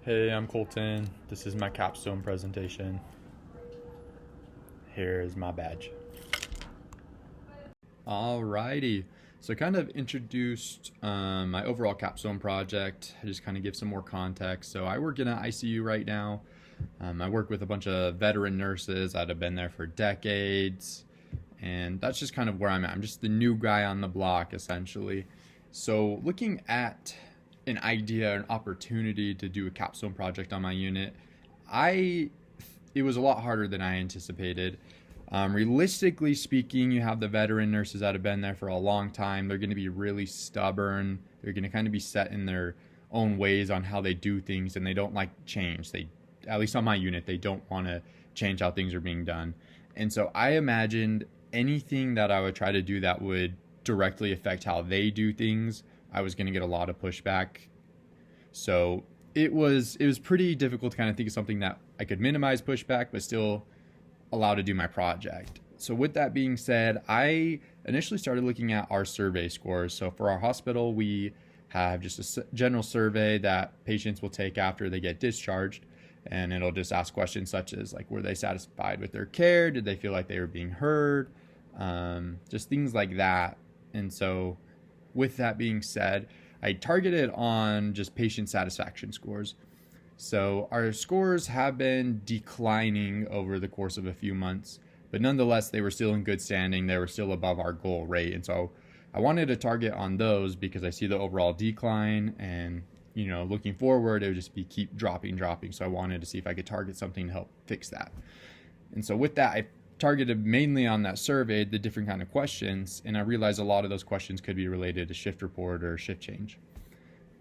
Hey, I'm Colton. This is my capstone presentation. Here's my badge. Alrighty. So I kind of introduced my overall capstone project. I just kind of give some more context. So I work in an ICU right now. I work with a bunch of veteran nurses that have been there for decades. And that's just kind of where I'm at. I'm just the new guy on the block, essentially. So looking at an idea, an opportunity to do a capstone project on my unit, it was a lot harder than I anticipated. Realistically speaking, you have the veteran nurses that have been there for a long time. They're going to be really stubborn. They're going to kind of be set in their own ways on how they do things, and they don't like change. At least on my unit, they don't want to change how things are being done. And so I imagined anything that I would try to do that would directly affect how they do things, I was going to get a lot of pushback. So it was pretty difficult to kind of think of something that I could minimize pushback but still allow to do my project. So with that being said, I initially started looking at our survey scores. So for our hospital, we have just a general survey that patients will take after they get discharged, and it'll just ask questions such as like, were they satisfied with their care? Did they feel like they were being heard? Just things like that. And so with that being said, I targeted on just patient satisfaction scores. So our scores have been declining over the course of a few months, but nonetheless, they were still in good standing. They were still above our goal rate. And so I wanted to target on those because I see the overall decline, and looking forward, it would just be keep dropping. So I wanted to see if I could target something to help fix that. And so with that, I targeted mainly on that survey, the different kind of questions, and I realized a lot of those questions could be related to shift report or shift change.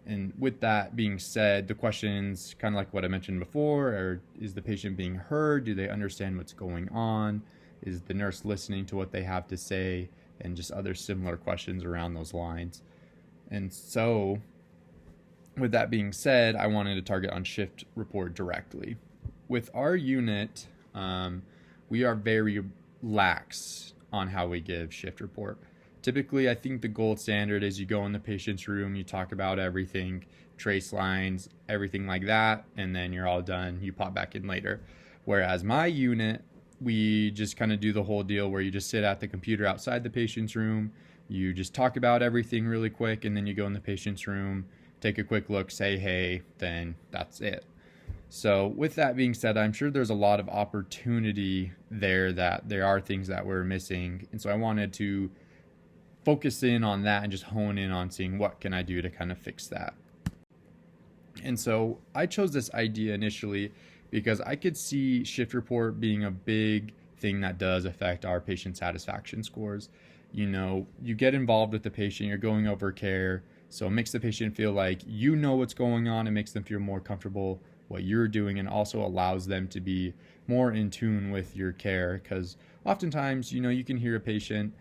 And with that being said, the questions, kind of like what I mentioned before, are, is the patient being heard? Do they understand what's going on? Is the nurse listening to what they have to say? And just other similar questions around those lines. And so with that being said, I wanted to target on shift report directly. With our unit, we are very lax on how we give shift report. Typically, I think the gold standard is you go in the patient's room, you talk about everything, trace lines, everything like that, and then you're all done. You pop back in later. Whereas my unit, we just kind of do the whole deal where you just sit at the computer outside the patient's room, you just talk about everything really quick, and then you go in the patient's room, take a quick look, say hey, then that's it. So with that being said, I'm sure there's a lot of opportunity there, that there are things that we're missing. And so I wanted to focus in on that and just hone in on seeing what can I do to kind of fix that. And so I chose this idea initially because I could see shift report being a big thing that does affect our patient satisfaction scores. You get involved with the patient, you're going over care, so it makes the patient feel like you know what's going on. It makes them feel more comfortable what you're doing, and also allows them to be more in tune with your care, because oftentimes you can hear a patient,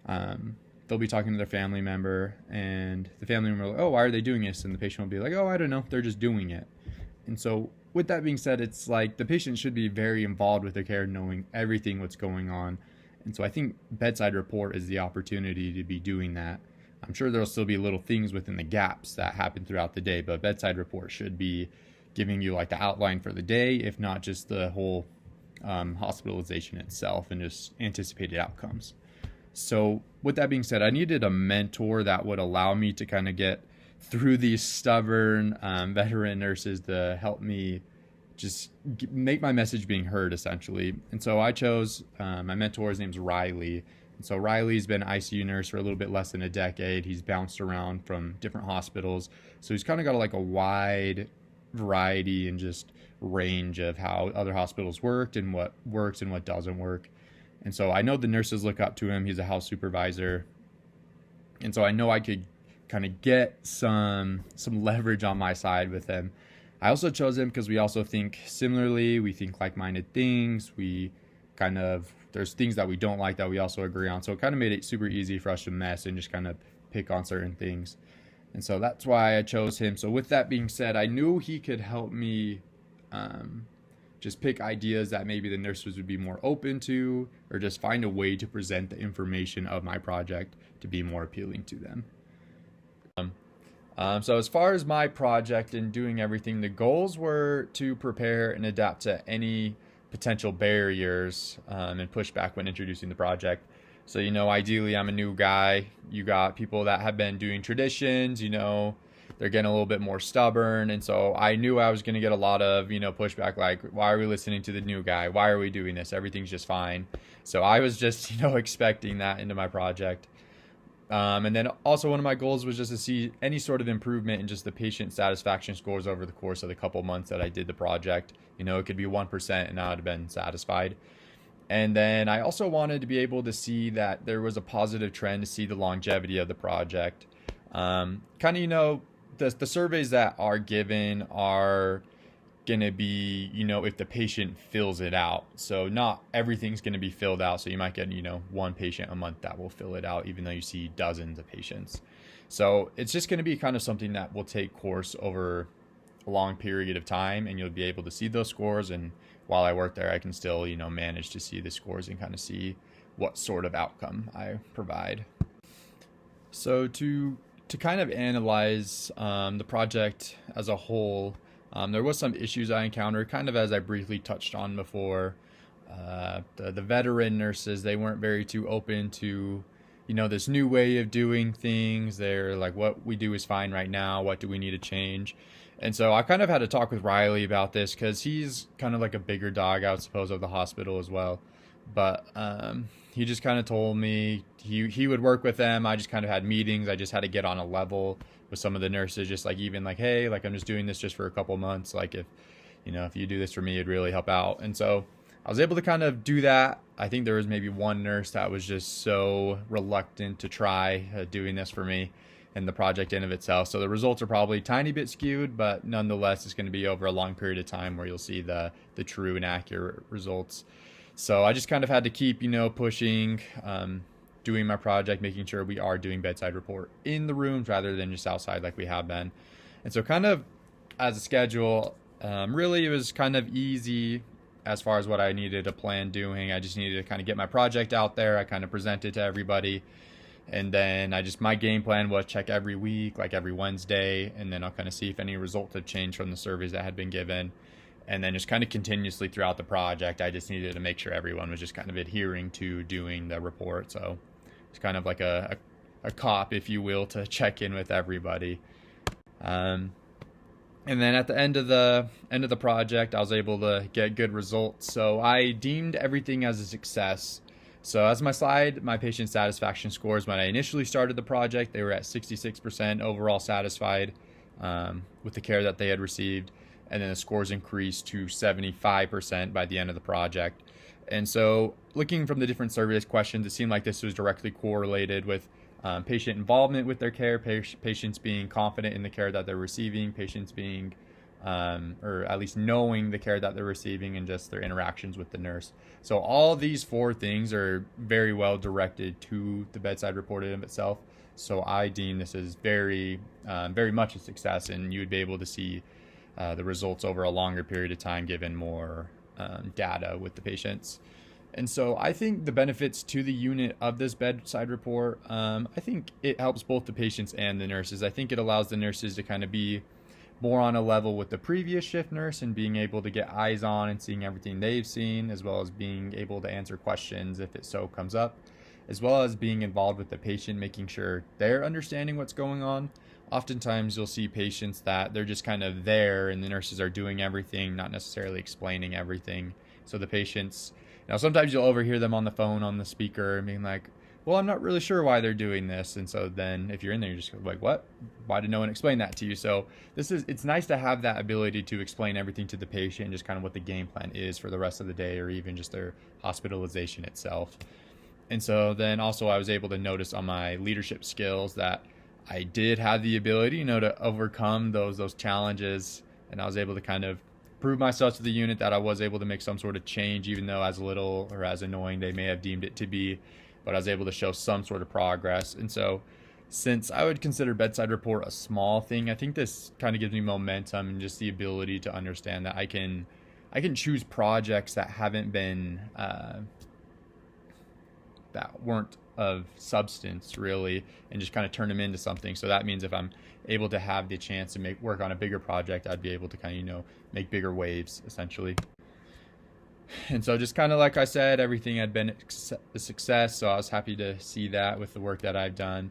they'll be talking to their family member, and the family member will be like, oh, why are they doing this? And the patient will be like, oh, I don't know, they're just doing it. And so with that being said, it's like the patient should be very involved with their care, knowing everything what's going on. And so I think bedside report is the opportunity to be doing that. I'm sure there'll still be little things within the gaps that happen throughout the day, but bedside report should be giving you like the outline for the day, if not just the whole hospitalization itself and just anticipated outcomes. So with that being said, I needed a mentor that would allow me to kind of get through these stubborn veteran nurses to help me just make my message being heard, essentially. And so I chose my mentor. His name's Riley. And so Riley's been an ICU nurse for a little bit less than a decade. He's bounced around from different hospitals. So he's kind of got like a wide variety and just range of how other hospitals worked and what works and what doesn't work. And so I know the nurses look up to him. He's a house supervisor. And so I know I could kind of get some leverage on my side with him. I also chose him because we also think similarly. We think like-minded things. There's things that we don't like that we also agree on. So it kind of made it super easy for us to mess and just kind of pick on certain things. And so that's why I chose him. So with that being said, I knew he could help me just pick ideas that maybe the nurses would be more open to, or just find a way to present the information of my project to be more appealing to them. So as far as my project and doing everything, the goals were to prepare and adapt to any potential barriers and pushback when introducing the project. So, ideally, I'm a new guy. You got people that have been doing traditions, they're getting a little bit more stubborn. And so I knew I was going to get a lot of, pushback like, why are we listening to the new guy? Why are we doing this? Everything's just fine. So I was just, expecting that into my project. And then also one of my goals was just to see any sort of improvement in just the patient satisfaction scores over the course of the couple months that I did the project. It could be 1% and I would have been satisfied. And then I also wanted to be able to see that there was a positive trend to see the longevity of the project. The surveys that are given are going to be, if the patient fills it out. So not everything's going to be filled out. So you might get, one patient a month that will fill it out, even though you see dozens of patients. So it's just going to be kind of something that will take course over a long period of time, and you'll be able to see those scores. And while I work there, I can still, manage to see the scores and kind of see what sort of outcome I provide. So to kind of analyze the project as a whole, there was some issues I encountered, kind of as I briefly touched on before. The veteran nurses, they weren't very too open to, this new way of doing things. They're like, what we do is fine right now. What do we need to change? And so I kind of had to talk with Riley about this because he's kind of like a bigger dog, I would suppose, of the hospital as well. But he just kind of told me he would work with them. I just kind of had meetings. I just had to get on a level with some of the nurses, just like even like, hey, like I'm just doing this just for a couple months. Like if you do this for me, it'd really help out. And so I was able to kind of do that. I think there was maybe one nurse that was just so reluctant to try doing this for me and the project in of itself. So the results are probably a tiny bit skewed, but nonetheless, it's going to be over a long period of time where you'll see the true and accurate results. So I just kind of had to keep, pushing, doing my project, making sure we are doing bedside report in the rooms rather than just outside like we have been. And so kind of as a schedule, really it was kind of easy as far as what I needed to plan doing. I just needed to kind of get my project out there. I kind of presented to everybody. And then my game plan was check every week, like every Wednesday. And then I'll kind of see if any results have changed from the surveys that had been given. And then just kind of continuously throughout the project, I just needed to make sure everyone was just kind of adhering to doing the report. So it's kind of like a cop, if you will, to check in with everybody. And then at the end of the project, I was able to get good results. So I deemed everything as a success. So as my slide, my patient satisfaction scores when I initially started the project, they were at 66% overall satisfied with the care that they had received. And then the scores increased to 75% by the end of the project. And so looking from the different survey questions, it seemed like this was directly correlated with patient involvement with their care, patients being confident in the care that they're receiving, patients being, or at least knowing the care that they're receiving, and just their interactions with the nurse. So all these four things are very well directed to the bedside report in of itself. So I deem this as very, very much a success, and you would be able to see the results over a longer period of time given more data with the patients. And so I think the benefits to the unit of this bedside report, I think it helps both the patients and the nurses. I think it allows the nurses to kind of be more on a level with the previous shift nurse and being able to get eyes on and seeing everything they've seen, as well as being able to answer questions if it so comes up, as well as being involved with the patient, making sure they're understanding what's going on. Oftentimes you'll see patients that they're just kind of there and the nurses are doing everything, not necessarily explaining everything. So the patients, sometimes you'll overhear them on the phone, on the speaker, and being like, well, I'm not really sure why they're doing this. And so then if you're in there, you're just like, what? Why did no one explain that to you? So it's nice to have that ability to explain everything to the patient and just kind of what the game plan is for the rest of the day, or even just their hospitalization itself. And so then also I was able to notice on my leadership skills that I did have the ability, to overcome those challenges. And I was able to kind of prove myself to the unit that I was able to make some sort of change, even though as little or as annoying they may have deemed it to be, but I was able to show some sort of progress. And so since I would consider bedside report a small thing, I think this kind of gives me momentum and just the ability to understand that I can choose projects that haven't been that weren't of substance really, and just kind of turn them into something. So that means if I'm able to have the chance to work on a bigger project, I'd be able to kind of, make bigger waves essentially. And so just kind of like I said, everything had been a success. So I was happy to see that with the work that I've done.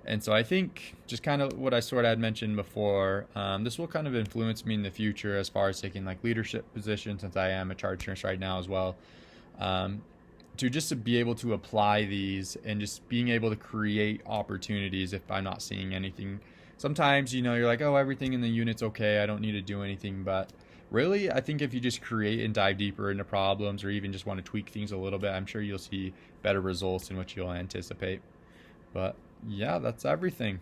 And so I think just kind of what I sort of had mentioned before, this will kind of influence me in the future as far as taking like leadership positions, since I am a charge nurse right now as well. To just to be able to apply these and just being able to create opportunities if I'm not seeing anything. Sometimes, you're like, oh, everything in the unit's okay, I don't need to do anything. But really, I think if you just create and dive deeper into problems, or even just want to tweak things a little bit, I'm sure you'll see better results than what you'll anticipate. But yeah, that's everything.